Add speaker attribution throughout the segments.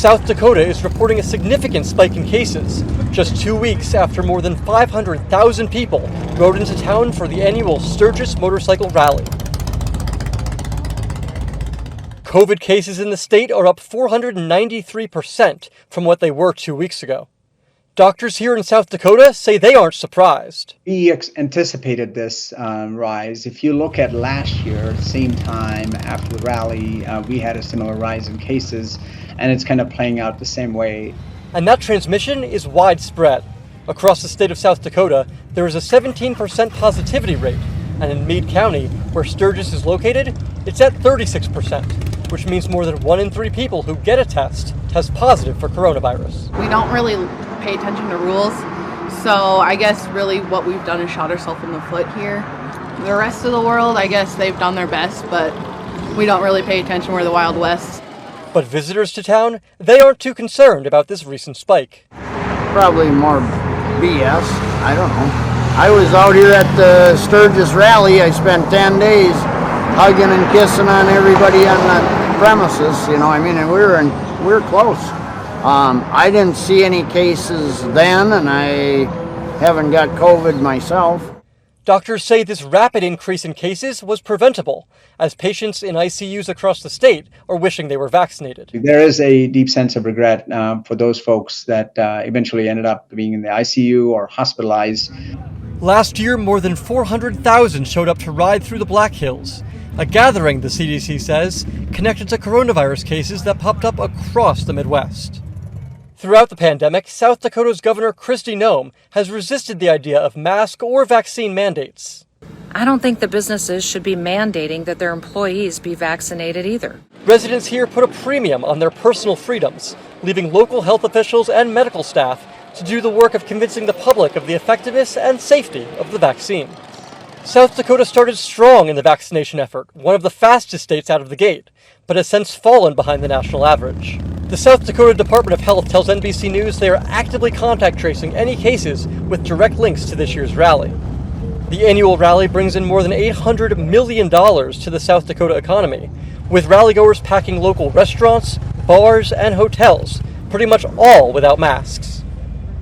Speaker 1: South Dakota is reporting a significant spike in cases, just 2 weeks after more than 500,000 people rode into town for the annual Sturgis motorcycle rally. COVID cases in the state are up 493% from what they were 2 weeks ago. Doctors here in South Dakota say they aren't surprised.
Speaker 2: We anticipated this rise. If you look at last year, same time after the rally, we had a similar rise in cases, and it's kind of playing out the same way.
Speaker 1: And that transmission is widespread. Across the state of South Dakota, there is a 17% positivity rate, and in Meade County, where Sturgis is located, it's at 36%, which means more than 1 in 3 people who get a test positive for coronavirus.
Speaker 3: We don't really pay attention to rules, so I guess really what we've done is shot ourselves in the foot here. The rest of the world, I guess they've done their best, but we don't really pay attention. We're the Wild West.
Speaker 1: But visitors to town, they aren't too concerned about this recent spike.
Speaker 4: Probably more BS, I don't know. I was out here at the Sturgis rally. I spent 10 days hugging and kissing on everybody on the premises, you know, I mean, and we were close. I didn't see any cases then, and I haven't got COVID myself.
Speaker 1: Doctors say this rapid increase in cases was preventable, as patients in ICUs across the state are wishing they were vaccinated.
Speaker 2: There is a deep sense of regret for those folks that eventually ended up being in the ICU or hospitalized.
Speaker 1: Last year, more than 400,000 showed up to ride through the Black Hills, a gathering, the CDC says, connected to coronavirus cases that popped up across the Midwest. Throughout the pandemic, South Dakota's Governor Kristi Noem has resisted the idea of mask or vaccine mandates.
Speaker 5: I don't think the businesses should be mandating that their employees be vaccinated either.
Speaker 1: Residents here put a premium on their personal freedoms, leaving local health officials and medical staff to do the work of convincing the public of the effectiveness and safety of the vaccine. South Dakota started strong in the vaccination effort, one of the fastest states out of the gate, but has since fallen behind the national average. The South Dakota Department of Health tells NBC News they are actively contact tracing any cases with direct links to this year's rally. The annual rally brings in more than $800 million to the South Dakota economy, with rallygoers packing local restaurants, bars, and hotels, pretty much all without masks.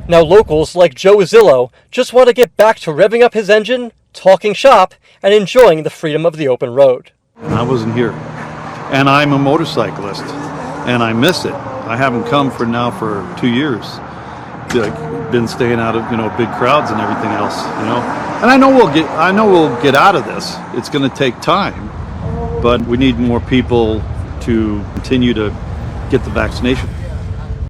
Speaker 1: Now locals like Joe Azzillo just want to get back to revving up his engine, talking shop, and enjoying the freedom of the open road.
Speaker 6: I wasn't here, and I'm a motorcyclist, and I miss it. I haven't come for 2 years. I've been staying out of big crowds and everything else, And I know we'll get out of this. It's going to take time, but we need more people to continue to get the vaccination.